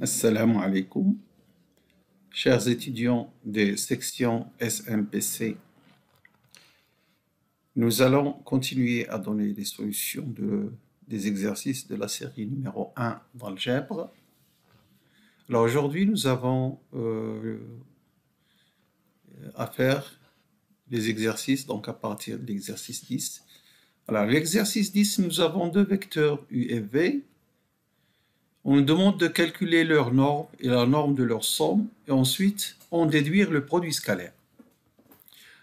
Assalamu alaikum, chers étudiants des sections SMPC. Nous allons continuer à donner des solutions des exercices de la série numéro 1 d'algèbre. Alors aujourd'hui, nous avons à faire les exercices, donc à partir de l'exercice 10. Alors l'exercice 10, nous avons deux vecteurs U et V. On nous demande de calculer leur norme et la norme de leur somme, et ensuite en déduire le produit scalaire.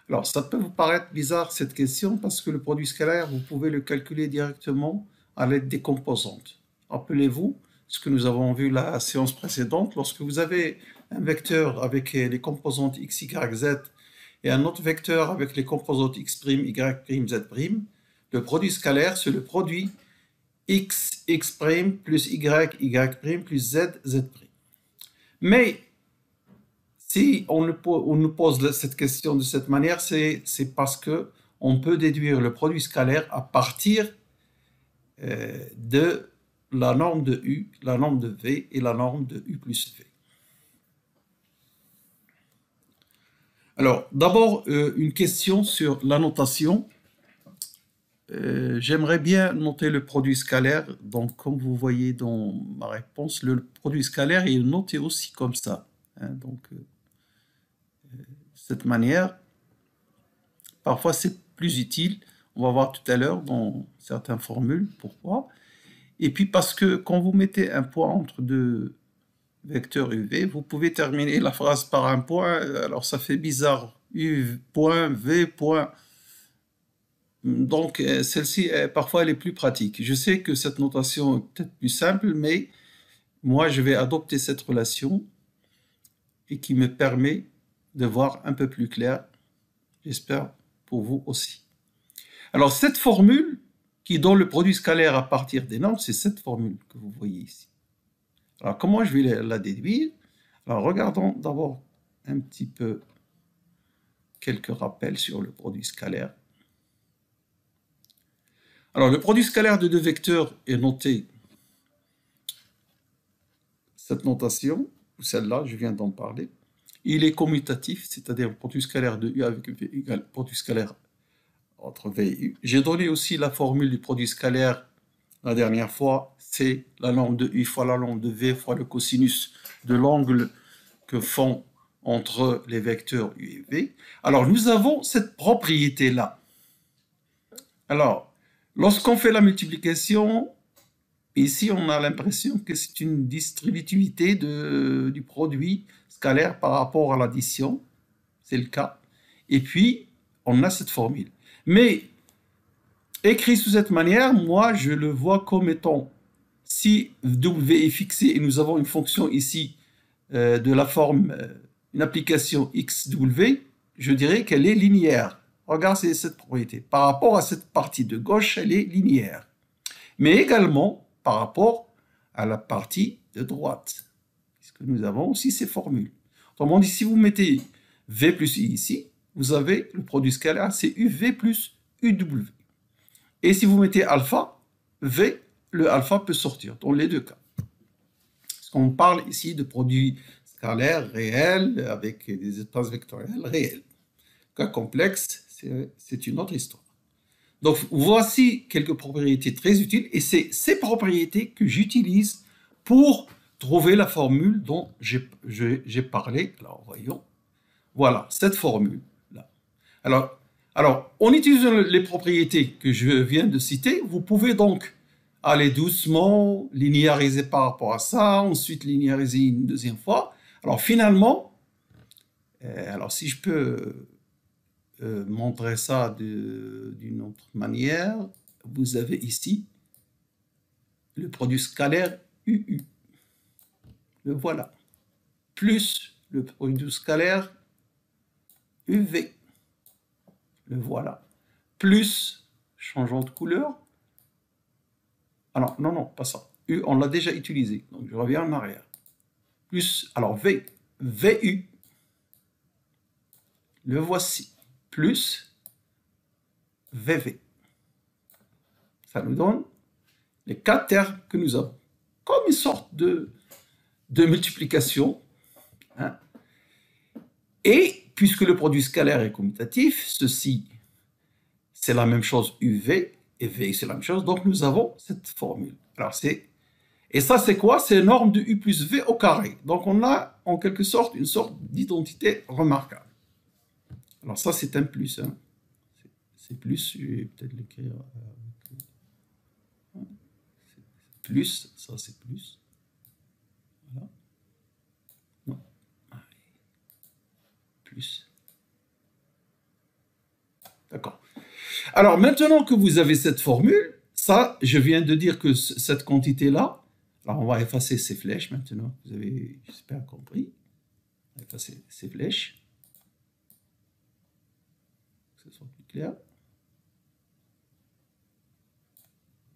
Alors, ça peut vous paraître bizarre cette question, parce que le produit scalaire, vous pouvez le calculer directement à l'aide des composantes. Rappelez-vous ce que nous avons vu la séance précédente, lorsque vous avez un vecteur avec les composantes x, y, z, et un autre vecteur avec les composantes x', y', z', le produit scalaire, c'est le produit x, x' plus y, y' plus z, z'. Mais si on nous pose cette question de cette manière, c'est parce qu'on peut déduire le produit scalaire à partir de la norme de U, la norme de V et la norme de U plus V. Alors, d'abord, une question sur la notation. J'aimerais bien noter le produit scalaire. Donc, comme vous voyez dans ma réponse, le produit scalaire est noté aussi comme ça. Donc, cette manière, parfois c'est plus utile. On va voir tout à l'heure dans certaines formules pourquoi. Et puis parce que quand vous mettez un point entre deux vecteurs UV, vous pouvez terminer la phrase par un point. Alors, ça fait bizarre. U point, V point. Donc, celle-ci, parfois, elle est plus pratique. Je sais que cette notation est peut-être plus simple, mais moi, je vais adopter cette relation et qui me permet de voir un peu plus clair, j'espère pour vous aussi. Alors, cette formule qui donne le produit scalaire à partir des normes, c'est cette formule que vous voyez ici. Alors, comment je vais la déduire? Alors, regardons d'abord un petit peu quelques rappels sur le produit scalaire. Alors, le produit scalaire de deux vecteurs est noté, cette notation, celle-là, je viens d'en parler. Il est commutatif, c'est-à-dire le produit scalaire de U avec V égale produit scalaire entre V et U. J'ai donné aussi la formule du produit scalaire la dernière fois, c'est la norme de U fois la norme de V fois le cosinus de l'angle que font entre les vecteurs U et V. Alors, nous avons cette propriété-là. Alors, lorsqu'on fait la multiplication, ici, on a l'impression que c'est une distributivité du produit scalaire par rapport à l'addition. C'est le cas. Et puis, on a cette formule. Mais, écrit sous cette manière, moi, je le vois comme étant, si W est fixé et nous avons une fonction ici de la forme, une application XW, je dirais qu'elle est linéaire. Regardez cette propriété. Par rapport à cette partie de gauche, elle est linéaire. Mais également par rapport à la partie de droite, puisque nous avons aussi ces formules. Autrement dit, si vous mettez V plus I ici, vous avez le produit scalaire, c'est UV plus UW. Et si vous mettez alpha, V, le alpha peut sortir, dans les deux cas. Parce qu'on parle ici de produits scalaires réels avec des espaces vectoriels réels. Cas complexe, c'est une autre histoire. Donc, voici quelques propriétés très utiles, et c'est ces propriétés que j'utilise pour trouver la formule dont j'ai parlé. Alors, voyons. Voilà, cette formule-là. Alors, en utilisant les propriétés que je viens de citer, vous pouvez donc aller doucement, linéariser par rapport à ça, ensuite linéariser une deuxième fois. Alors, finalement, alors si je peux montrer ça d'une autre manière, vous avez ici le produit scalaire UU. Le voilà. Plus le produit scalaire UV. Le voilà. Plus, changeons de couleur. Alors, non, pas ça. U, on l'a déjà utilisé. Donc, je reviens en arrière. Plus, alors V, VU. Le voici. Plus VV. Ça nous donne les quatre termes que nous avons. Comme une sorte de de multiplication. Hein. Et puisque le produit scalaire est commutatif, ceci, c'est la même chose UV, et V, c'est la même chose. Donc, nous avons cette formule. Alors, et ça, c'est quoi? C'est norme de U plus V au carré. Donc, on a en quelque sorte une sorte d'identité remarquable. Alors, ça, c'est un plus. Hein. C'est plus, je vais peut-être l'écrire. Plus, ça, c'est plus. Voilà. Non. Plus. D'accord. Alors, maintenant que vous avez cette formule, ça, je viens de dire que cette quantité-là, alors on va effacer ces flèches maintenant, vous avez, j'espère, compris. On va effacer ces flèches, que ce soit plus clair.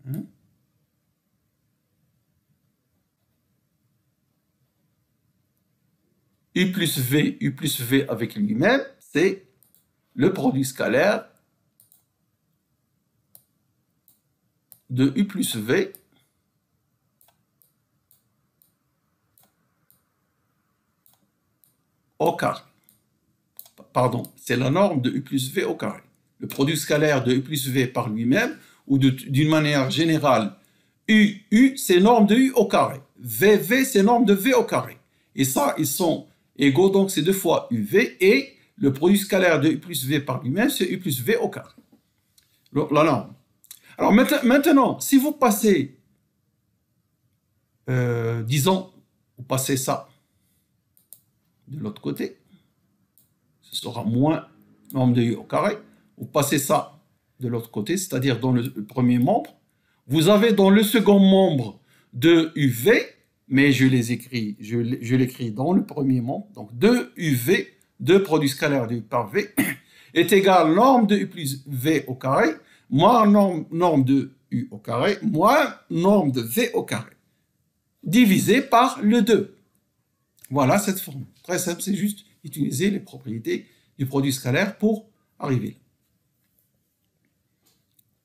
Hein? U plus V avec lui-même, c'est le produit scalaire de U plus V au carré. Pardon, c'est la norme de U plus V au carré. Le produit scalaire de U plus V par lui-même, ou d'une manière générale, U, c'est norme de U au carré. VV, c'est norme de V au carré. Et ça, ils sont égaux, donc c'est 2 fois UV, et le produit scalaire de U plus V par lui-même, c'est U plus V au carré. La norme. Alors maintenant, si vous passez, disons, vous passez ça de l'autre côté, ce sera moins norme de U au carré. Vous passez ça de l'autre côté, c'est-à-dire dans le premier membre. Vous avez dans le second membre de UV, mais je l'écris dans le premier membre. Donc 2 UV, 2 produits scalaires de U par V, est égal norme de U plus V au carré, moins norme de U au carré, moins norme de V au carré, divisé par le 2. Voilà cette formule. Très simple, c'est juste utiliser les propriétés du produit scalaire pour arriver là.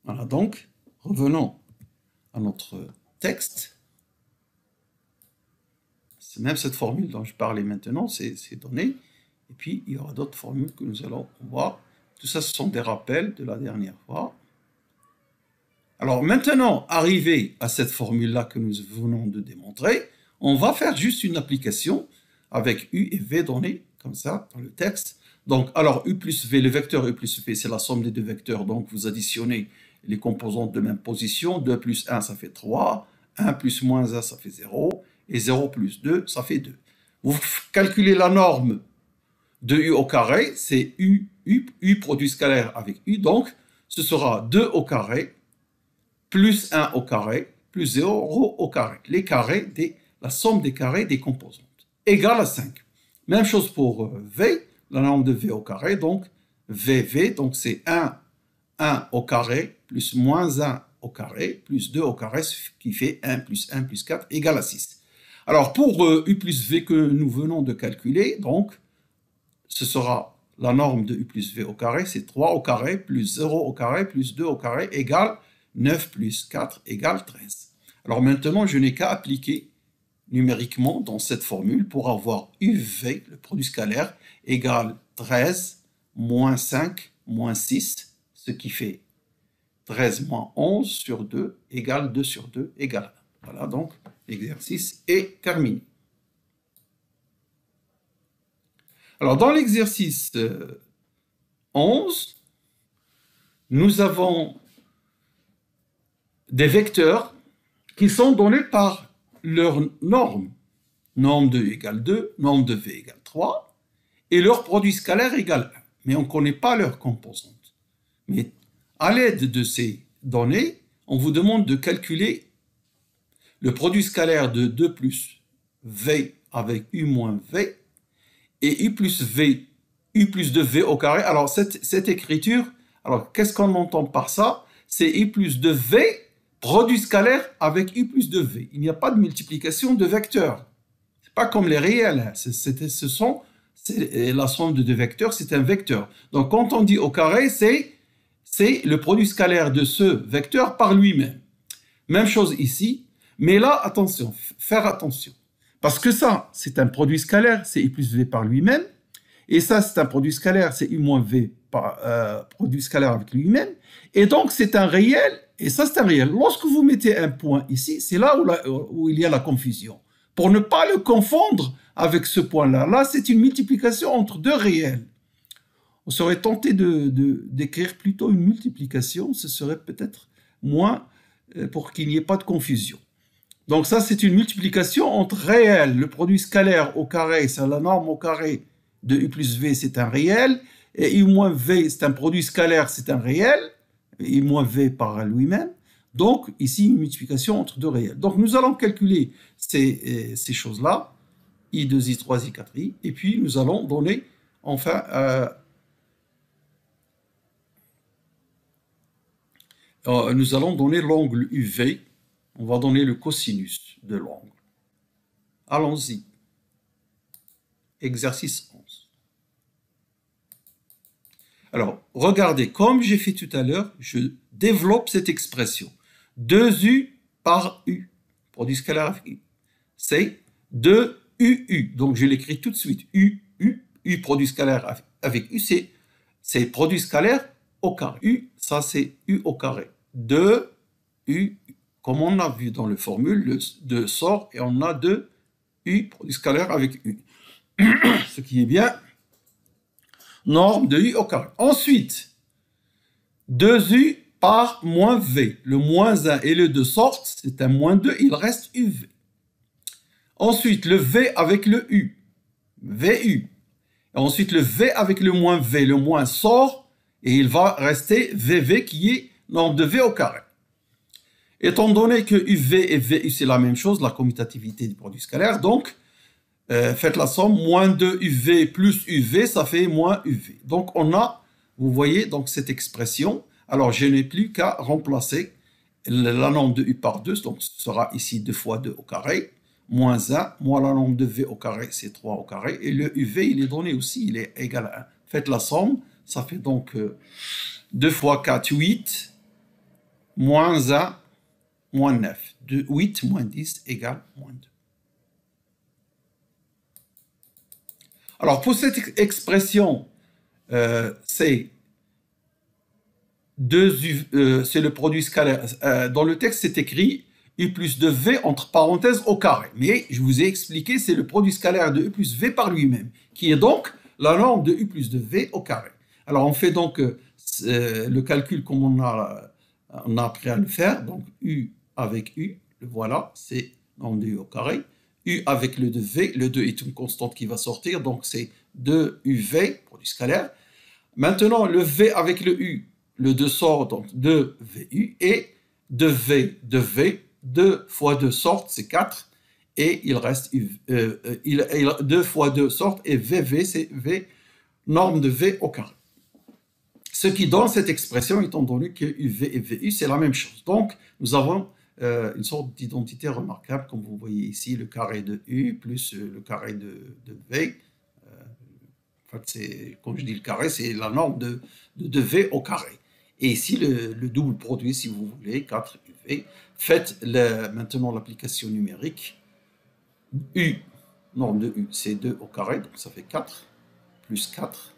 Voilà, donc, revenons à notre texte. C'est même cette formule dont je parlais maintenant, c'est donné. Et puis, il y aura d'autres formules que nous allons voir. Tout ça, ce sont des rappels de la dernière fois. Alors maintenant, arrivé à cette formule-là que nous venons de démontrer, on va faire juste une application avec U et V donnés, comme ça, dans le texte. Donc, alors, U plus V, le vecteur U plus V, c'est la somme des deux vecteurs. Donc, vous additionnez les composantes de même position. 2 plus 1, ça fait 3. 1 plus moins 1, ça fait 0. Et 0 plus 2, ça fait 2. Vous calculez la norme de U au carré, c'est U produit scalaire avec U. Donc, ce sera 2 au carré plus 1 au carré plus 0 au carré. Les carrés, la somme des carrés des composantes, égale à 5. Même chose pour V, la norme de V au carré, donc VV, donc c'est 1 au carré plus moins 1 au carré plus 2 au carré, ce qui fait 1 plus 4 égale à 6. Alors pour U plus V que nous venons de calculer, donc ce sera la norme de U plus V au carré, c'est 3 au carré plus 0 au carré plus 2 au carré égale 9 plus 4 égale 13. Alors maintenant, je n'ai qu'à appliquer numériquement dans cette formule pour avoir UV, le produit scalaire, égale 13 moins 5 moins 6, ce qui fait 13 moins 11 sur 2 égale 2 sur 2 égale 1. Voilà, donc l'exercice est terminé. Alors dans l'exercice 11, nous avons des vecteurs qui sont donnés par leur norme. Norme de U égale 2, norme de V égale 3, et leur produit scalaire égale 1. Mais on ne connaît pas leurs composantes. Mais à l'aide de ces données, on vous demande de calculer le produit scalaire de 2 plus V avec U moins V, et U plus de V au carré. Alors cette écriture, alors qu'est-ce qu'on entend par ça? C'est U plus de V produit scalaire avec U plus de V. Il n'y a pas de multiplication de vecteurs. Ce n'est pas comme les réels. La somme de deux vecteurs, c'est un vecteur. Donc quand on dit au carré, c'est le produit scalaire de ce vecteur par lui-même. Même chose ici. Mais là, attention, faire attention. Parce que ça, c'est un produit scalaire, c'est I plus V par lui-même. Et ça, c'est un produit scalaire, c'est U moins V par produit scalaire avec lui-même. Et donc, c'est un réel, et ça, c'est un réel. Lorsque vous mettez un point ici, c'est là où il y a la confusion. Pour ne pas le confondre avec ce point-là. Là, c'est une multiplication entre deux réels. On serait tenté d'écrire plutôt une multiplication, ce serait peut-être moins pour qu'il n'y ait pas de confusion. Donc ça, c'est une multiplication entre réels. Le produit scalaire au carré, c'est la norme au carré de U plus V, c'est un réel. Et U moins V, c'est un produit scalaire, c'est un réel. Et U moins V par lui-même. Donc ici, une multiplication entre deux réels. Donc nous allons calculer ces choses-là. I2, I3, I4, I. Et puis nous allons donner, enfin, nous allons donner l'angle UV. On va donner le cosinus de l'angle. Allons-y. Exercice 11. Alors, regardez, comme j'ai fait tout à l'heure, je développe cette expression. 2U par U, produit scalaire avec U. C'est 2UU. Donc, je l'écris tout de suite. U, produit scalaire avec U, c'est produit scalaire au carré. U, ça c'est U au carré. 2U. Comme on a vu dans la formule, le 2 sort et on a 2 U, produit scalaire avec U. Ce qui est bien norme de U au carré. Ensuite, 2U par moins V. Le moins 1 et le 2 sortent, c'est un moins 2, il reste UV. Ensuite, le V avec le U, VU. Et ensuite, le V avec le moins V. Le moins sort et il va rester VV qui est norme de V au carré. Étant donné que UV et VU, c'est la même chose, la commutativité du produit scalaire, donc, faites la somme, moins 2 UV plus UV, ça fait moins UV. Donc, on a, vous voyez, donc cette expression. Alors, je n'ai plus qu'à remplacer la norme de U par 2, donc ce sera ici 2 fois 2 au carré, moins 1, moins la norme de V au carré, c'est 3 au carré, et le UV, il est donné aussi, il est égal à 1. Faites la somme, ça fait donc 2 fois 4, 8, moins 1, moins 9. De 8 moins 10 égale moins 2. Alors, pour cette expression, c'est le produit scalaire. Dans le texte, c'est écrit U plus 2V entre parenthèses au carré. Mais je vous ai expliqué, c'est le produit scalaire de U plus V par lui-même, qui est donc la norme de U plus 2V au carré. Alors, on fait donc le calcul comme on a appris à le faire. Donc, U avec U, le voilà, c'est norme de U au carré. U avec le 2V, le 2 est une constante qui va sortir, donc c'est 2UV, produit scalaire. Maintenant, le V avec le U, le 2 sort, donc 2VU, et 2V, 2V, 2 fois 2 sortent, c'est 4, et il reste 2 fois 2 sortent, et VV, c'est V, norme de V au carré. Ce qui donne cette expression, étant donné que UV et VU, c'est la même chose. Donc, nous avons une sorte d'identité remarquable, comme vous voyez ici, le carré de U plus le carré de V. En fait, comme je dis le carré, c'est la norme de V au carré. Et ici, le double produit, si vous voulez, 4UV. Faites maintenant l'application numérique. U, norme de U, c'est 2 au carré, donc ça fait 4, plus 4,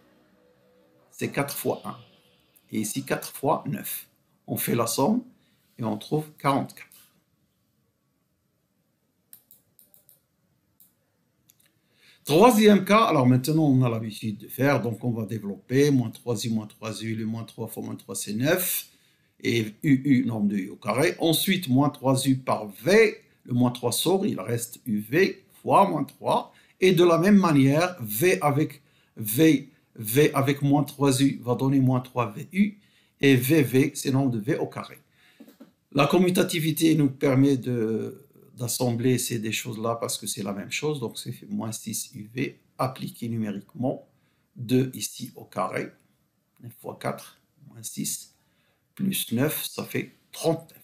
c'est 4 fois 1. Et ici, 4 fois 9. On fait la somme et on trouve 44. Troisième cas, alors maintenant on a l'habitude de faire, donc on va développer moins 3i moins 3u, le moins 3 fois moins 3 c'est 9, et UU, norme de U au carré. Ensuite, moins 3u par V, le moins 3 sort, il reste UV fois moins 3. Et de la même manière, V avec moins 3u va donner moins 3VU, et VV, c'est nombre de V au carré. La commutativité nous permet d'assembler ces choses-là parce que c'est la même chose. Donc, c'est moins 6 UV appliqué numériquement. 2 ici au carré. 9 fois 4, moins 6, plus 9, ça fait 39.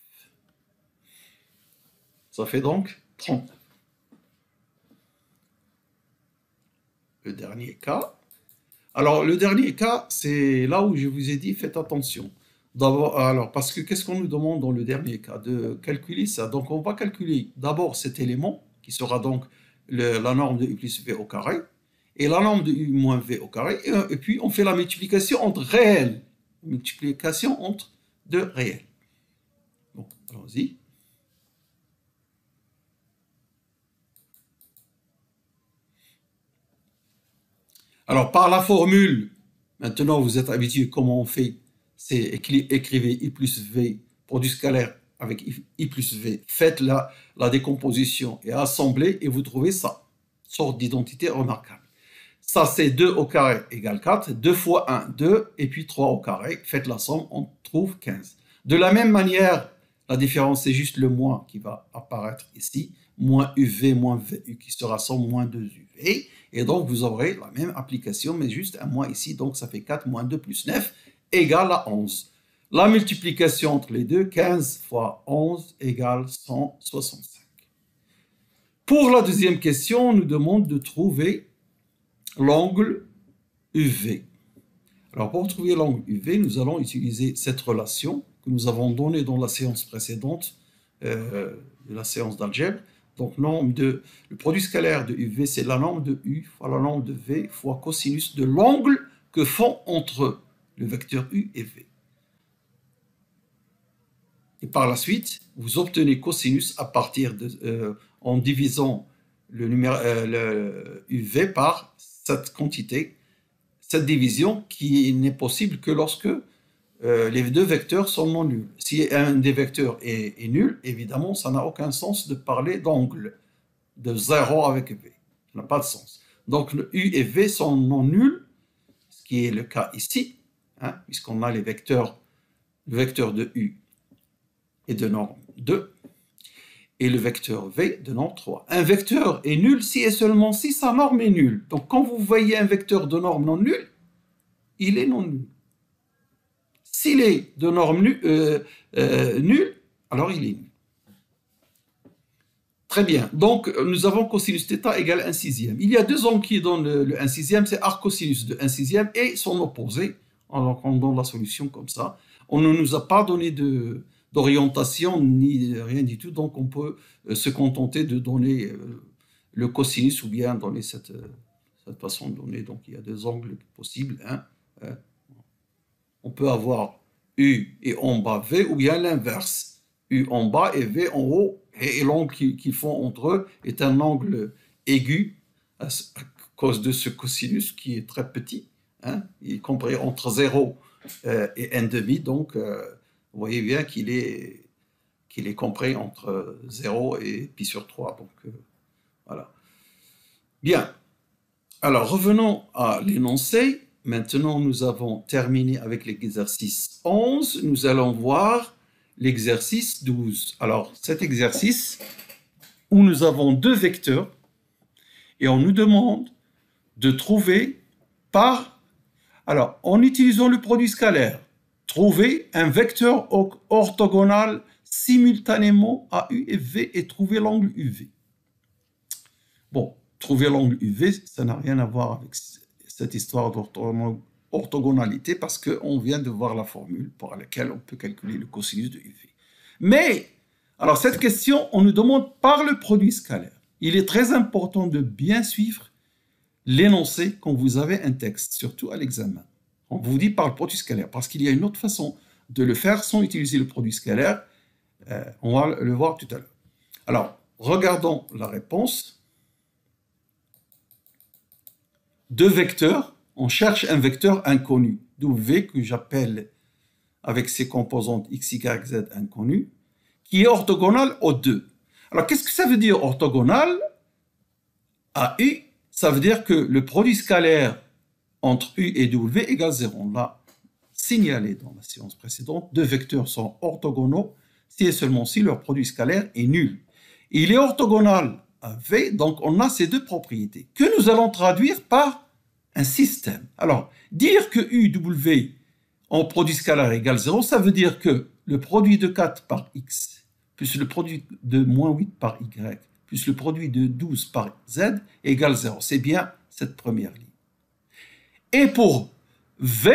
Ça fait donc 39. Le dernier cas. Alors, le dernier cas, c'est là où je vous ai dit, faites attention. D'abord, alors, parce que qu'est-ce qu'on nous demande dans le dernier cas? De calculer ça. Donc, on va calculer d'abord cet élément, qui sera donc la norme de U plus V au carré et la norme de U moins V au carré, et puis on fait la multiplication entre réels, multiplication entre deux réels. Bon, allons-y. Alors, par la formule, maintenant vous êtes habitué comment on fait, c'est écrivez I plus V, produit scalaire avec I plus V, faites la décomposition et assemblez et vous trouvez ça, sorte d'identité remarquable. Ça, c'est 2 au carré égale 4, 2 fois 1, 2, et puis 3 au carré, faites la somme, on trouve 15. De la même manière, la différence, c'est juste le moins qui va apparaître ici, moins UV moins VU qui sera 100 moins 2UV, et donc vous aurez la même application, mais juste un moins ici, donc ça fait 4 moins 2 plus 9 égale à 11. La multiplication entre les deux, 15 fois 11 égale 165. Pour la deuxième question, on nous demande de trouver l'angle UV. Alors pour trouver l'angle UV, nous allons utiliser cette relation que nous avons donnée dans la séance précédente, de la séance d'algèbre. Donc le produit scalaire de UV, c'est la norme de U fois la norme de V fois cosinus de l'angle que font entre le vecteur U et V. Et par la suite, vous obtenez cosinus à partir de, en divisant le UV par cette quantité, cette division qui n'est possible que lorsque les deux vecteurs sont non nuls. Si un des vecteurs est nul, évidemment, ça n'a aucun sens de parler d'angle, de 0 avec V. Ça n'a pas de sens. Donc, le U et V sont non nuls, ce qui est le cas ici, hein, puisqu'on a le vecteur de U est de norme 2, et le vecteur V de norme 3. Un vecteur est nul si et seulement si sa norme est nulle. Donc, quand vous voyez un vecteur de norme non nulle, il est non nul. S'il est de norme nulle, alors il est nul. Très bien. Donc, nous avons cosinus θ égale 1/6. Il y a deux angles qui donnent le 1/6, c'est arccosinus de 1/6 et son opposé. Alors, on donne la solution comme ça. On ne nous a pas donné d'orientation ni rien du tout, donc on peut se contenter de donner le cosinus ou bien donner cette façon de donner. Donc, il y a deux angles possibles. Hein. On peut avoir U et en bas V ou bien l'inverse. U en bas et V en haut. Et l'angle qu'ils font entre eux est un angle aigu à cause de ce cosinus qui est très petit. Hein, il est compris entre 0 et 1/2. Donc, vous voyez bien qu'il est compris entre 0 et pi sur 3. Donc, voilà. Bien. Alors, revenons à l'énoncé. Maintenant, nous avons terminé avec l'exercice 11. Nous allons voir l'exercice 12. Alors, cet exercice où nous avons deux vecteurs et on nous demande de trouver en utilisant le produit scalaire, trouver un vecteur orthogonal simultanément à U et V et trouver l'angle UV. Bon, trouver l'angle UV, ça n'a rien à voir avec cette histoire d'orthogonalité parce qu'on vient de voir la formule par laquelle on peut calculer le cosinus de UV. Mais, alors cette question, on nous demande par le produit scalaire. Il est très important de bien suivre l'énoncé quand vous avez un texte, surtout à l'examen. On vous dit par le produit scalaire parce qu'il y a une autre façon de le faire sans utiliser le produit scalaire. On va le voir tout à l'heure. Alors, regardons la réponse. Deux vecteurs, on cherche un vecteur inconnu, d'où V que j'appelle avec ses composantes x, y, z inconnues, qui est orthogonal aux deux. Alors, qu'est-ce que ça veut dire orthogonal à U? Ça veut dire que le produit scalaire entre U et W égale 0. On l'a signalé dans la séance précédente. Deux vecteurs sont orthogonaux si et seulement si leur produit scalaire est nul. Il est orthogonal à V, donc on a ces deux propriétés que nous allons traduire par un système. Alors, dire que UW en produit scalaire égale 0, ça veut dire que le produit de 4 par x plus le produit de moins 8 par y plus le produit de 12 par z égale 0. C'est bien cette première ligne. Et pour V,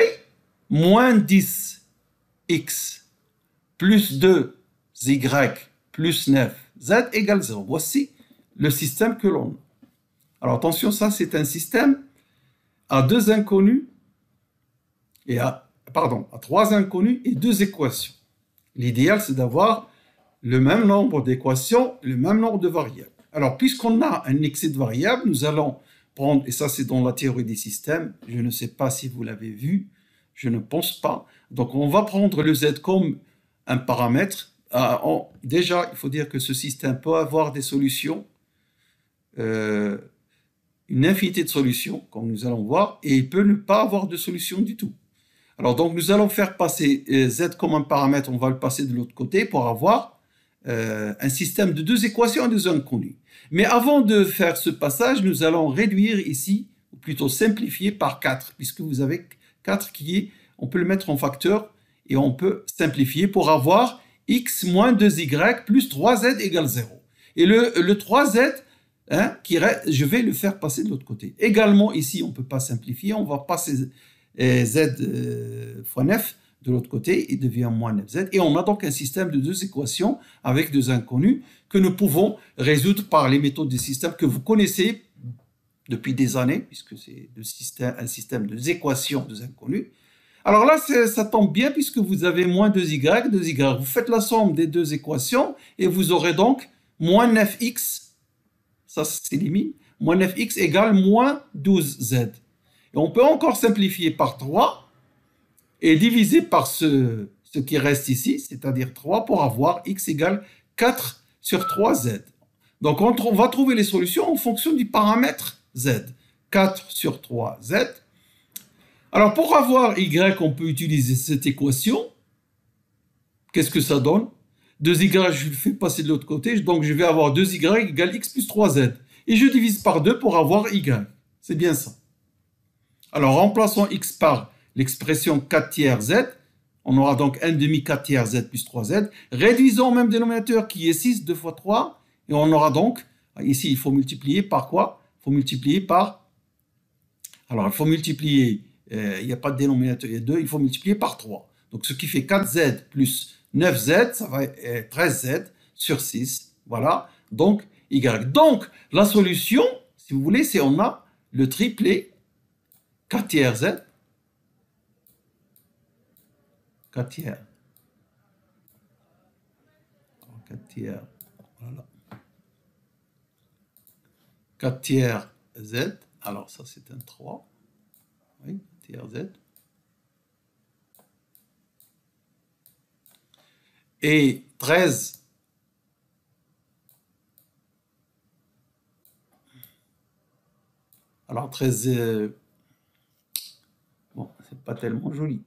moins 10x plus 2y plus 9z égale 0. Voici le système que l'on a. Alors attention, ça c'est un système à deux inconnus à trois inconnus et deux équations. L'idéal, c'est d'avoir le même nombre d'équations, le même nombre de variables. Alors, puisqu'on a un excès de variables, nous allons prendre, et ça c'est dans la théorie des systèmes, je ne sais pas si vous l'avez vu, je ne pense pas. Donc, on va prendre le z comme un paramètre. Déjà, il faut dire que ce système peut avoir des solutions, une infinité de solutions, comme nous allons voir, et il peut ne pas avoir de solution du tout. Alors, donc, nous allons faire passer z comme un paramètre, on va le passer de l'autre côté pour avoir un système de deux équations et deux inconnus. Mais avant de faire ce passage, nous allons réduire ici, ou plutôt simplifier par 4, puisque vous avez 4 qui est, on peut le mettre en facteur, et on peut simplifier pour avoir x moins 2y plus 3z égale 0. Et le 3z, hein, je vais le faire passer de l'autre côté. Également, ici, on ne peut pas simplifier, on va passer z fois 9 de l'autre côté, il devient moins 9z. Et on a donc un système de deux équations avec deux inconnus que nous pouvons résoudre par les méthodes des systèmes que vous connaissez depuis des années, puisque c'est un système de deux équations, deux inconnus. Alors là, ça tombe bien puisque vous avez moins 2y, 2y. Vous faites la somme des deux équations et vous aurez donc moins 9x, ça s'élimine, moins 9x égale moins 12z. Et on peut encore simplifier par 3 et diviser par ce qui reste ici, c'est-à-dire 3, pour avoir x égale 4 sur 3z. Donc on va trouver les solutions en fonction du paramètre z. 4 sur 3z. Alors pour avoir y, on peut utiliser cette équation. Qu'est-ce que ça donne? 2y, je le fais passer de l'autre côté, donc je vais avoir 2y égale x plus 3z. Et je divise par 2 pour avoir y. C'est bien ça. Alors remplaçons x par l'expression 4 tiers z, on aura donc 1 demi 4 tiers z plus 3z. Réduisons au même dénominateur qui est 6, 2 fois 3, et on aura donc, ici il faut multiplier par quoi? Il faut multiplier par, alors il faut multiplier, il n'y a pas de dénominateur, il y a 2, il faut multiplier par 3. Donc ce qui fait 4z plus 9z, ça va être 13z sur 6, voilà, donc y. Donc la solution, si vous voulez, c'est on a le triplet 4 tiers z, 4 tiers. 4 tiers, voilà. 4 tiers z, alors ça c'est un 3. Oui, 4 tiers z. Et 13. Alors 13, bon, c'est pas tellement joli.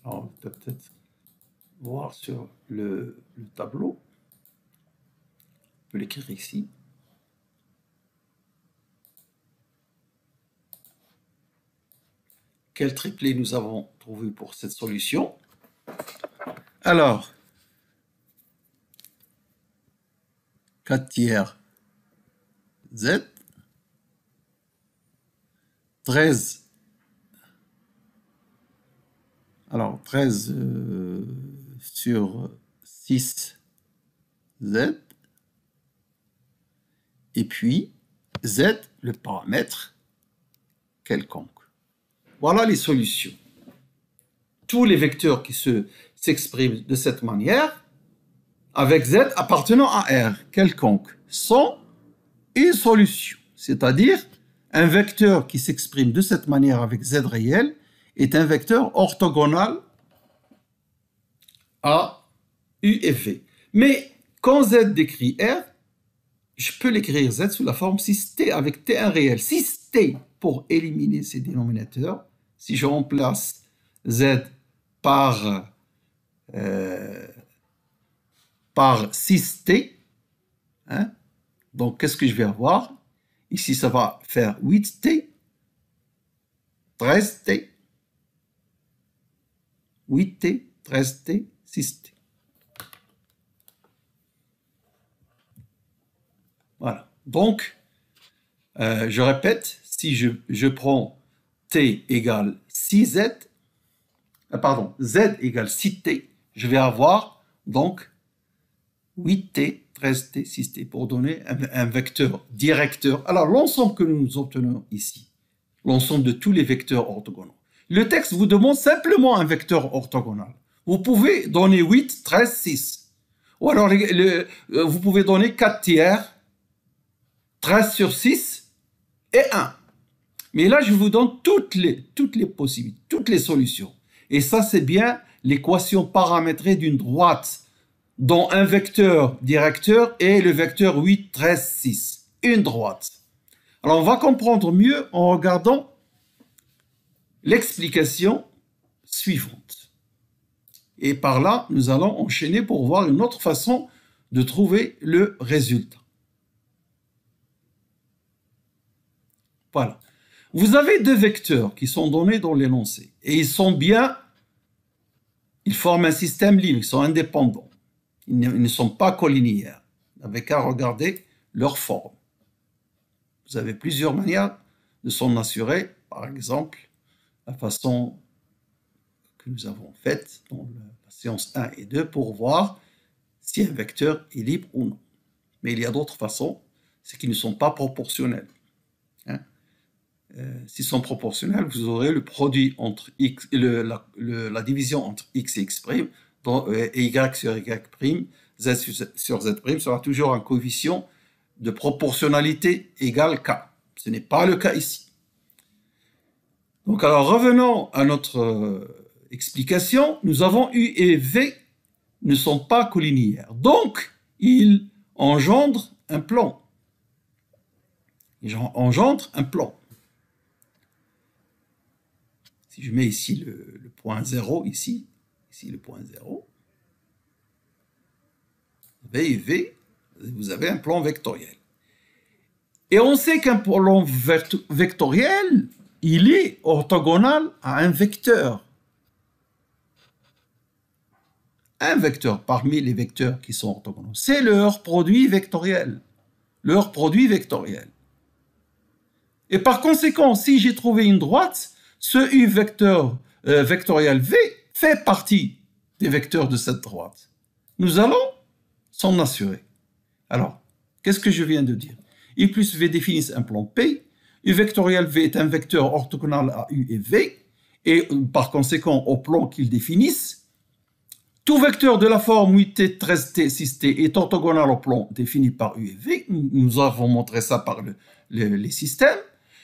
Alors, on peut peut-être voir sur le tableau. On peut l'écrire ici. Quel triplet nous avons trouvé pour cette solution? Alors, 4 tiers z, 13. Alors, 13 sur 6 z, et puis z, le paramètre quelconque. Voilà les solutions. Tous les vecteurs qui s'expriment de cette manière, avec z appartenant à R quelconque, sont une solution. C'est-à-dire, un vecteur qui s'exprime de cette manière avec z réel est un vecteur orthogonal à U et V. Mais quand z décrit R, je peux l'écrire z sous la forme 6t avec t1 réel. 6t pour éliminer ces dénominateurs. Si je remplace z par 6t, hein, donc qu'est-ce que je vais avoir? Ici, ça va faire 8t, 13t, 8t, 13t, 6t. Voilà. Donc, je répète, si je prends t égale 6z, z égale 6t, je vais avoir donc 8t, 13t, 6t, pour donner un vecteur directeur. Alors, l'ensemble que nous obtenons ici, l'ensemble de tous les vecteurs orthogonaux. Le texte vous demande simplement un vecteur orthogonal. Vous pouvez donner 8, 13, 6. Ou alors, vous pouvez donner 4 tiers, 13 sur 6 et 1. Mais là, je vous donne toutes les possibilités, toutes les solutions. Et ça, c'est bien l'équation paramétrée d'une droite dont un vecteur directeur est le vecteur 8, 13, 6. Une droite. Alors, on va comprendre mieux en regardant l'explication suivante. Et par là, nous allons enchaîner pour voir une autre façon de trouver le résultat. Voilà. Vous avez deux vecteurs qui sont donnés dans l'énoncé. Et ils forment un système libre, ils sont indépendants. Ils ne sont pas collinéaires. Vous n'avez qu'à regarder leur forme. Vous avez plusieurs manières de s'en assurer. Par exemple, la façon que nous avons faite dans la séance 1 et 2 pour voir si un vecteur est libre ou non. Mais il y a d'autres façons, c'est qu'ils ne sont pas proportionnels. S'ils sont proportionnels, vous aurez le produit entre x, la division entre x et x', et y sur y', z sur z' sera toujours un coefficient de proportionnalité égale k. Ce n'est pas le cas ici. Donc, alors, revenons à notre explication. Nous avons u et v ne sont pas collinéaires. Donc, ils engendrent un plan. Ils engendrent un plan. Si je mets ici le point 0, ici le point 0, V et V, vous avez un plan vectoriel. Et on sait qu'un plan vectoriel, il est orthogonal à un vecteur. Un vecteur parmi les vecteurs qui sont orthogonaux, c'est leur produit vectoriel. Leur produit vectoriel. Et par conséquent, si j'ai trouvé une droite, ce U vectoriel V fait partie des vecteurs de cette droite. Nous allons s'en assurer. Alors, qu'est-ce que je viens de dire? I plus V définissent un plan P, U vectoriel V est un vecteur orthogonal à U et V, et par conséquent, au plan qu'ils définissent, tout vecteur de la forme 8t, 13t, 6t est orthogonal au plan défini par U et V. Nous avons montré ça par les systèmes.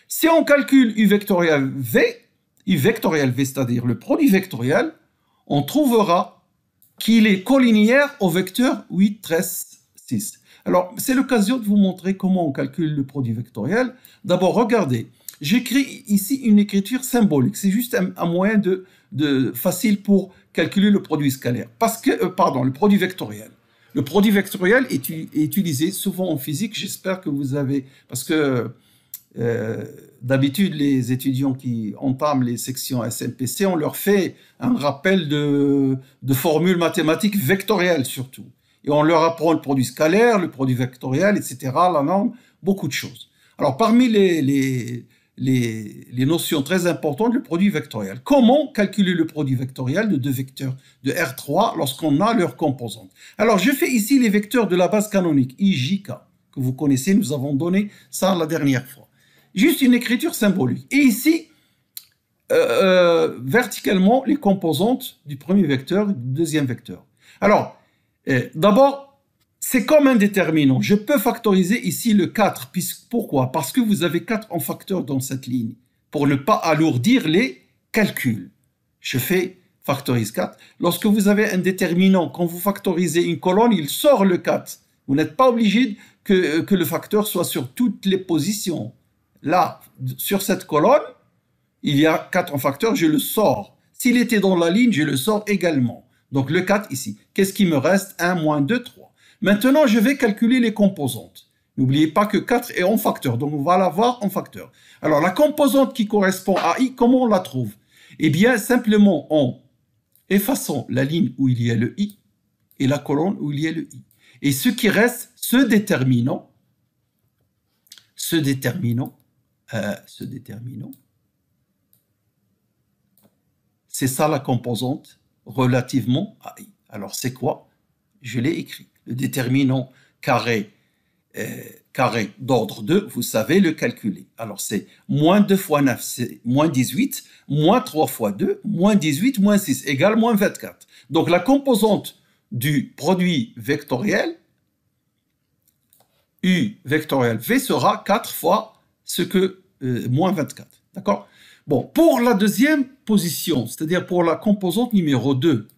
Si on calcule U vectoriel V, c'est-à-dire le produit vectoriel, on trouvera qu'il est collinéaire au vecteur 8, 13, 6. Alors, c'est l'occasion de vous montrer comment on calcule le produit vectoriel. D'abord, regardez, j'écris ici une écriture symbolique. C'est juste un moyen facile pour calculer le produit scalaire. Le produit vectoriel. Le produit vectoriel est utilisé souvent en physique. J'espère que vous avez... Parce que d'habitude, les étudiants qui entament les sections SMPC, on leur fait un rappel de formules mathématiques vectorielles surtout. Et on leur apprend le produit scalaire, le produit vectoriel, etc., la norme, beaucoup de choses. Alors, parmi les notions très importantes, le produit vectoriel. Comment calculer le produit vectoriel de deux vecteurs de R3 lorsqu'on a leurs composantes? Alors, je fais ici les vecteurs de la base canonique, IJK, que vous connaissez, nous avons donné ça la dernière fois. Juste une écriture symbolique. Et ici, verticalement, les composantes du premier vecteur et du deuxième vecteur. Alors, d'abord, c'est comme un déterminant. Je peux factoriser ici le 4. Pourquoi? Parce que vous avez 4 en facteur dans cette ligne, pour ne pas alourdir les calculs. Je fais factorise 4. Lorsque vous avez un déterminant, quand vous factorisez une colonne, il sort le 4. Vous n'êtes pas obligé que le facteur soit sur toutes les positions. Là, sur cette colonne, il y a 4 en facteur, je le sors. S'il était dans la ligne, je le sors également. Donc le 4 ici. Qu'est-ce qui me reste? 1, moins 2, 3. Maintenant, je vais calculer les composantes. N'oubliez pas que 4 est en facteur, donc on va l'avoir en facteur. Alors la composante qui correspond à I, comment on la trouve? Eh bien, simplement en effaçant la ligne où il y a le I et la colonne où il y a le I. Et ce qui reste, ce déterminant, c'est ça la composante relativement à I. Alors c'est quoi? Je l'ai écrit. le déterminant carré, carré d'ordre 2, vous savez le calculer. Alors c'est moins 2 fois 9, c'est moins 18, moins 3 fois 2, moins 18, moins 6, égale moins 24. Donc la composante du produit vectoriel, U vectoriel V, sera 4 fois ce que moins 24. D'accord? Bon, pour la deuxième position, c'est-à-dire pour la composante numéro 2,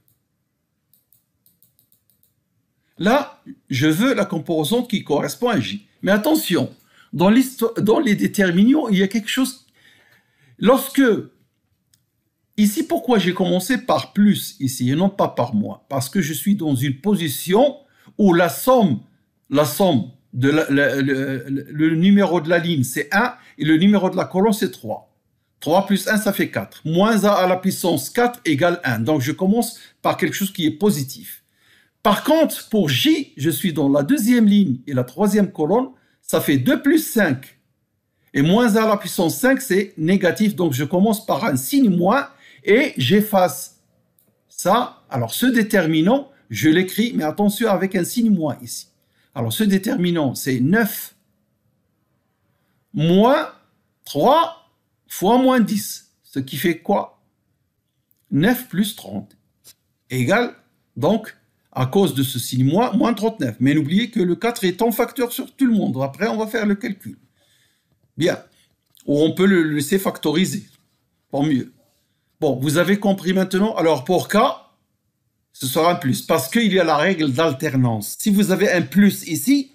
là, je veux la composante qui correspond à J. Mais attention, dans les déterminants, il y a quelque chose... Lorsque... Ici, pourquoi j'ai commencé par plus ici et non pas par moins? Parce que je suis dans une position où la somme de le numéro de la ligne, c'est 1 et le numéro de la colonne, c'est 3. 3 plus 1, ça fait 4. Moins 1 à la puissance 4 égale 1. Donc, je commence par quelque chose qui est positif. Par contre, pour J, je suis dans la deuxième ligne et la troisième colonne, ça fait 2 plus 5. Et moins 1 à la puissance 5, c'est négatif. Donc, je commence par un signe moins et j'efface ça. Alors, ce déterminant, je l'écris, mais attention avec un signe moins ici. Alors, ce déterminant, c'est 9 moins 3 fois moins 10. Ce qui fait quoi? 9 plus 30 égale, donc, à cause de ce signe moins, moins 39. Mais n'oubliez que le 4 est en facteur sur tout le monde. Après, on va faire le calcul. Bien. Ou on peut le laisser factoriser. Pour mieux. Bon, vous avez compris maintenant. Alors, pour K, ce sera un plus. Parce qu'il y a la règle d'alternance. Si vous avez un plus ici,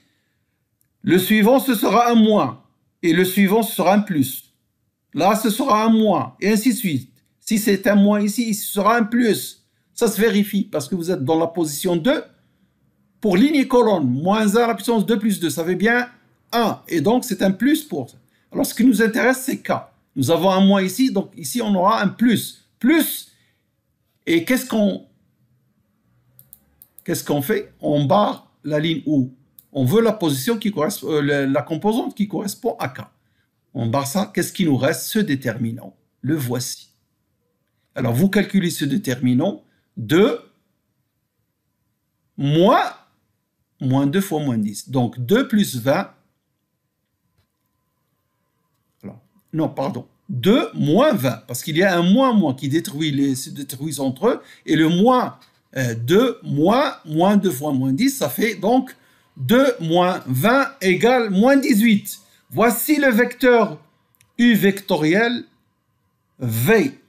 le suivant, ce sera un moins. Et le suivant, ce sera un plus. Là, ce sera un moins. Et ainsi de suite. Si c'est un moins ici, ce sera un plus. Ça se vérifie parce que vous êtes dans la position 2 pour ligne et colonne. Moins 1 à la puissance 2 plus 2, ça fait bien 1. Et donc, c'est un plus pour ça. Alors, ce qui nous intéresse, c'est K. Nous avons un moins ici, donc ici, on aura un plus. Plus, et qu'est-ce qu'on fait? On barre la ligne où on veut la position qui correspond, la composante qui correspond à K. On barre ça. Qu'est-ce qui nous reste? Ce déterminant. Le voici. Alors, vous calculez ce déterminant. 2 moins 2 fois moins 10. Donc, 2 plus 20. Alors, non, pardon. 2 moins 20. Parce qu'il y a un moins qui se détruisent entre eux. Et le moins 2 moins 2 fois moins 10, ça fait donc 2 moins 20 égale moins 18. Voici le vecteur U vectoriel V.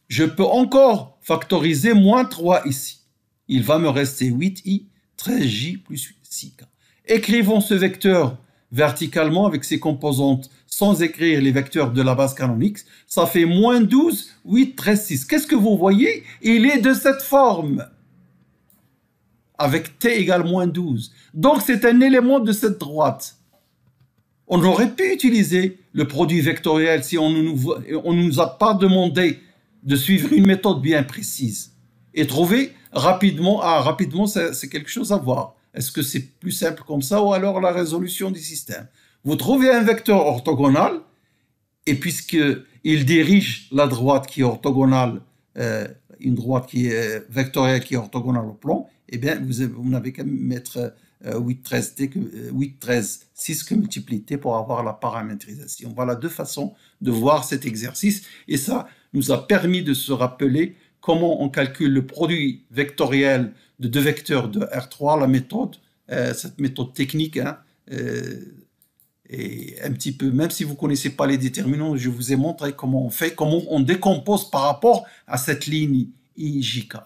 Je peux encore factoriser moins 3 ici. Il va me rester 8i, 13j plus 6k. Écrivons ce vecteur verticalement avec ses composantes sans écrire les vecteurs de la base canonique. Ça fait moins 12, 8, 13, 6. Qu'est-ce que vous voyez? Il est de cette forme. Avec t égale moins 12. Donc c'est un élément de cette droite. On aurait pu utiliser le produit vectoriel si on ne nous a pas demandé de suivre une méthode bien précise et trouver rapidement, c'est quelque chose à voir. Est-ce que c'est plus simple comme ça ou alors la résolution du système? Vous trouvez un vecteur orthogonal et puisqu'il dirige la droite qui est orthogonale, une droite qui est vectorielle qui est orthogonale au plan, eh bien vous n'avez qu'à mettre 8, 13, 6 que multiplier t pour avoir la paramétrisation. Voilà deux façons de voir cet exercice et ça nous a permis de se rappeler comment on calcule le produit vectoriel de deux vecteurs de R3, la méthode, cette méthode technique, hein, et un petit peu, même si vous ne connaissez pas les déterminants, je vous ai montré comment on fait, comment on décompose par rapport à cette ligne IJK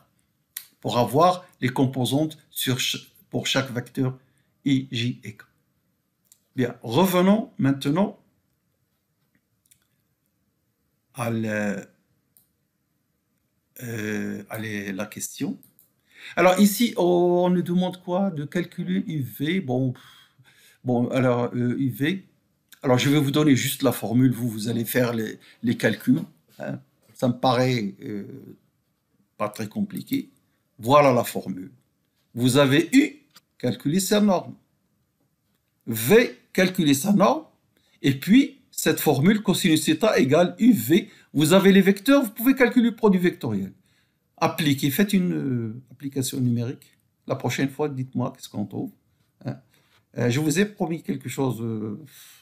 pour avoir les composantes pour chaque vecteur I, J et K. Bien, revenons maintenant à la question. Alors ici, on nous demande quoi? De calculer UV. Bon alors UV. Alors je vais vous donner juste la formule. Vous allez faire les calculs. Hein. Ça me paraît pas très compliqué. Voilà la formule. Vous avez U, calculer sa norme. V, calculer sa norme. Et puis, cette formule cosinus θ égale UV. Vous avez les vecteurs, vous pouvez calculer le produit vectoriel. Appliquez, faites une application numérique. La prochaine fois, dites-moi qu'est-ce qu'on trouve. Hein. Je vous ai promis quelque chose,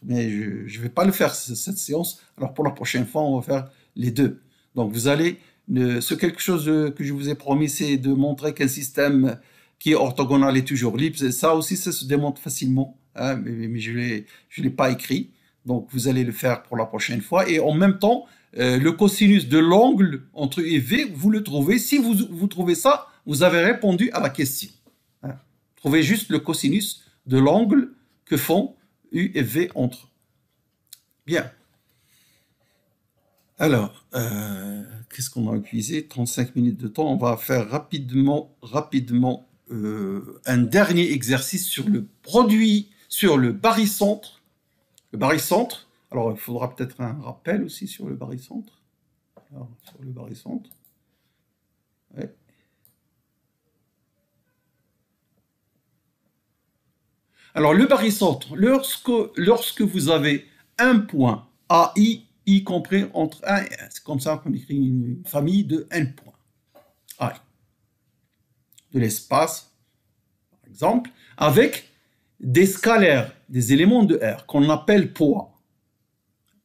mais je ne vais pas le faire cette séance. Alors pour la prochaine fois, on va faire les deux. Donc vous allez, ce quelque chose que je vous ai promis, c'est de montrer qu'un système qui est orthogonal est toujours libre. Ça aussi, ça se démontre facilement, hein, mais je ne l'ai pas écrit. Donc vous allez le faire pour la prochaine fois. Et en même temps, le cosinus de l'angle entre U et V, vous le trouvez. Si vous trouvez ça, vous avez répondu à la question. Hein. Trouvez juste le cosinus de l'angle que font U et V entre eux. Bien. Alors, qu'est-ce qu'on a épuisé? 35 minutes de temps. On va faire rapidement un dernier exercice sur le produit, sur le barycentre. Le barycentre. Alors, il faudra peut-être un rappel aussi sur le barycentre. Alors, sur le barycentre. Ouais. Alors, le barycentre, lorsque vous avez un point AI, y compris entre 1 et 1, c'est comme ça qu'on écrit une famille de n points. AI. De l'espace, par exemple, avec des scalaires, des éléments de R qu'on appelle poids.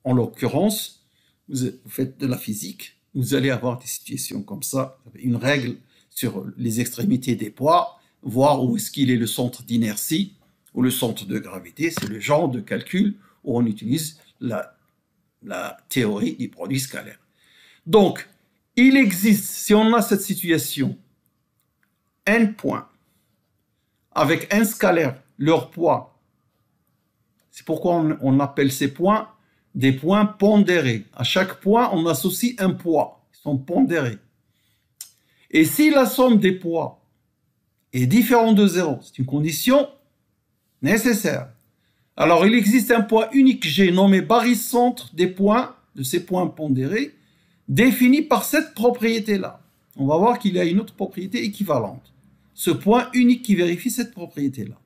En l'occurrence, vous faites de la physique, vous allez avoir des situations comme ça, une règle sur les extrémités des poids, voir où est-ce qu'il est le centre d'inertie ou le centre de gravité. C'est le genre de calcul où on utilise la théorie du produit scalaire. Donc, il existe, si on a cette situation, n points avec un scalaire, leur poids. C'est pourquoi on appelle ces points des points pondérés. À chaque point, on associe un poids. Ils sont pondérés. Et si la somme des poids est différente de 0, c'est une condition nécessaire. Alors, il existe un point unique G nommé barycentre des points, de ces points pondérés, défini par cette propriété-là. On va voir qu'il y a une autre propriété équivalente. Ce point unique qui vérifie cette propriété-là.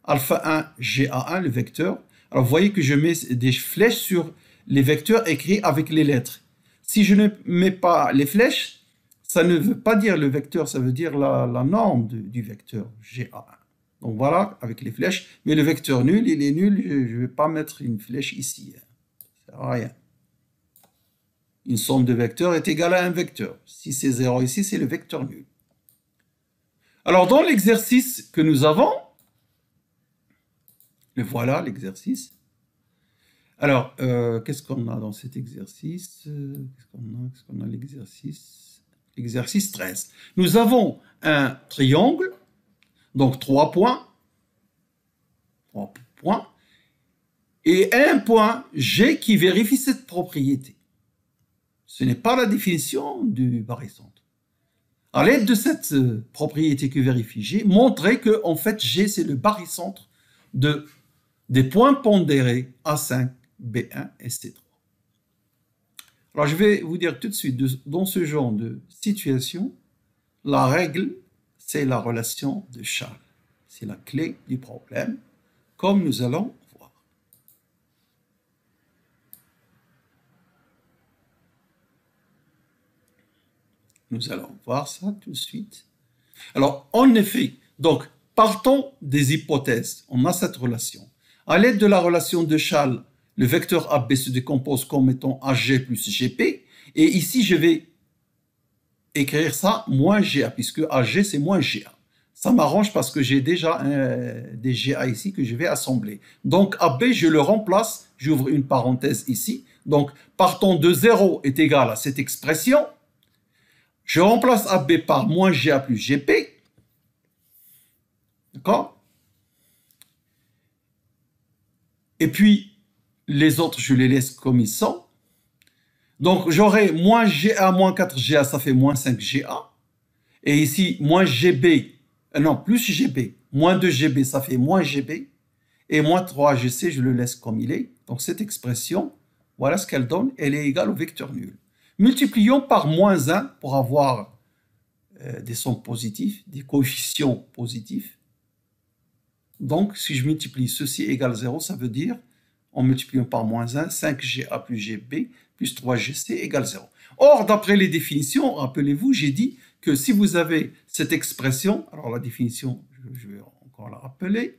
Alpha 1, GA1, le vecteur. Alors, vous voyez que je mets des flèches sur les vecteurs écrits avec les lettres. Si je ne mets pas les flèches, ça ne veut pas dire le vecteur, ça veut dire la norme du vecteur GA1. Donc voilà, avec les flèches. Mais le vecteur nul, il est nul. Je ne vais pas mettre une flèche ici. Ça ne sert à rien. Une somme de vecteurs est égale à un vecteur. Si c'est 0 ici, c'est le vecteur nul. Alors, dans l'exercice que nous avons, et voilà l'exercice. Alors, qu'est-ce qu'on a dans cet exercice? Qu'est-ce qu'on a l'exercice? Exercice 13. Nous avons un triangle, donc 3 points, et un point G qui vérifie cette propriété. Ce n'est pas la définition du barycentre. À l'aide de cette propriété que vérifie G, montrez que en fait G c'est le barycentre des points pondérés A5, B1 et C3. Alors je vais vous dire tout de suite, dans ce genre de situation, la règle c'est la relation de Charles. C'est la clé du problème, comme nous allons voir. Nous allons voir ça tout de suite. Alors, en effet, donc, partons des hypothèses. On a cette relation. À l'aide de la relation de Charles, le vecteur AB se décompose comme étant AG plus GP. Et ici, je vais écrire ça moins GA, puisque AG, c'est moins GA. Ça m'arrange parce que j'ai déjà des GA ici que je vais assembler. Donc, AB, je le remplace. J'ouvre une parenthèse ici. Donc, partons de 0 est égal à cette expression. Je remplace AB par moins GA plus GP. D'accord? Et puis, les autres, je les laisse comme ils sont. Donc, j'aurai moins GA moins 4GA, ça fait moins 5GA. Et ici, moins GB, non, plus GB, moins 2GB, ça fait moins GB. Et moins 3GC, je le laisse comme il est. Donc, cette expression, voilà ce qu'elle donne. Elle est égale au vecteur nul. Multiplions par moins 1 pour avoir des sommes positives, des coefficients positifs. Donc, si je multiplie ceci égale 0, ça veut dire, en multipliant par moins 1, 5GA plus GB plus 3GC égale 0. Or, d'après les définitions, rappelez-vous, j'ai dit que si vous avez cette expression, alors la définition, je vais encore la rappeler.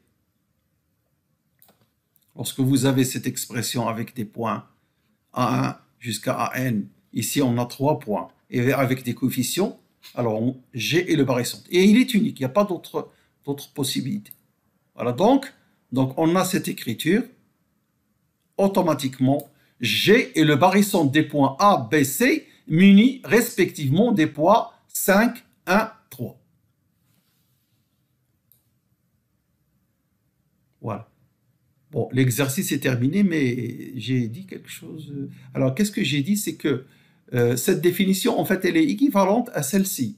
Lorsque vous avez cette expression avec des points A1 jusqu'à AN, ici on a 3 points, et avec des coefficients, alors G est le barycentre. Et il est unique, il n'y a pas d'autres possibilités. Voilà, donc on a cette écriture, automatiquement, G est le barycentre des points A, B, C, munis respectivement des poids 5, 1, 3. Voilà. Bon, l'exercice est terminé, mais j'ai dit quelque chose. Alors, qu'est-ce que j'ai dit? C'est que cette définition, en fait, elle est équivalente à celle-ci.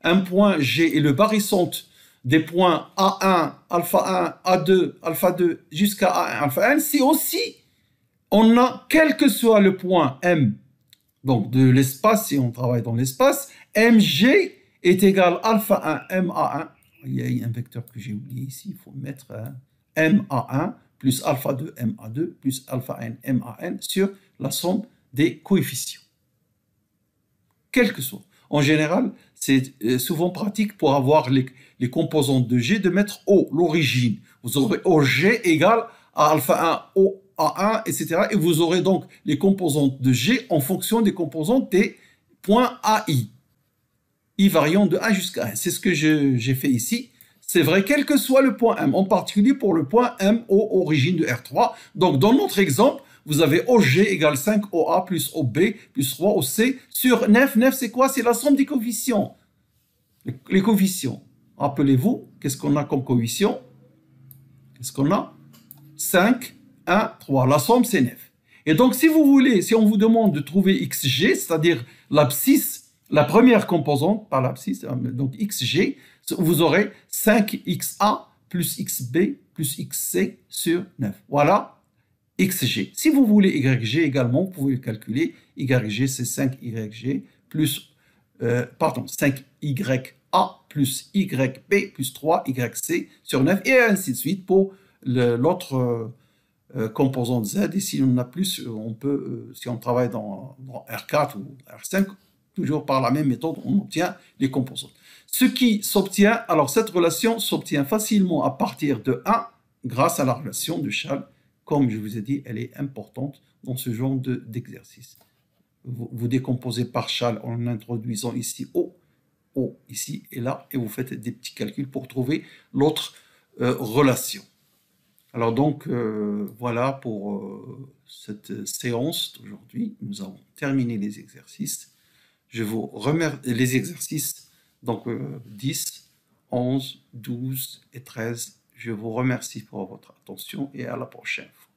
Un point G est le barycentre des points A1, alpha 1, A2, alpha 2, jusqu'à A1, alpha 1, si aussi on a, quel que soit le point M, donc de l'espace, si on travaille dans l'espace, MG est égal alpha 1, MA1. Il y a un vecteur que j'ai oublié ici, il faut mettre MA1 plus alpha 2, MA2 plus alpha n, MAN sur la somme des coefficients. Quel que soit. En général, c'est souvent pratique pour avoir les composantes de G de mettre O, l'origine. Vous aurez OG égale à alpha 1, O, A1, etc. Et vous aurez donc les composantes de G en fonction des composantes des points AI. I variant de 1 jusqu'à 1. C'est ce que j'ai fait ici. C'est vrai, quel que soit le point M, en particulier pour le point M, O, origine de R3. Donc, dans notre exemple, vous avez OG égale 5 OA plus OB plus 3 OC sur 9. 9, c'est quoi? C'est la somme des coefficients. Les coefficients. Rappelez-vous, qu'est-ce qu'on a comme coefficient? Qu'est-ce qu'on a? 5, 1, 3. La somme, c'est 9. Et donc, si vous voulez, si on vous demande de trouver XG, c'est-à-dire l'abscisse, la première composante, pas l'abscisse, donc XG, vous aurez 5XA plus XB plus XC sur 9. Voilà XG. Si vous voulez YG également, vous pouvez le calculer. YG, c'est 5YG plus, 5YA plus YB plus 3YC sur 9, et ainsi de suite pour l'autre composante Z. Et si on a plus, on peut, si on travaille dans R4 ou R5, toujours par la même méthode, on obtient les composantes. Ce qui s'obtient, alors cette relation s'obtient facilement à partir de 1 grâce à la relation de Schall. Comme je vous ai dit, elle est importante dans ce genre d'exercice. Vous décomposez par Schall en introduisant ici O, ici et là, et vous faites des petits calculs pour trouver l'autre relation. Alors donc, voilà pour cette séance d'aujourd'hui. Nous avons terminé les exercices. Je vous remercie, les exercices, donc 10, 11, 12 et 13. Je vous remercie pour votre attention et à la prochaine fois.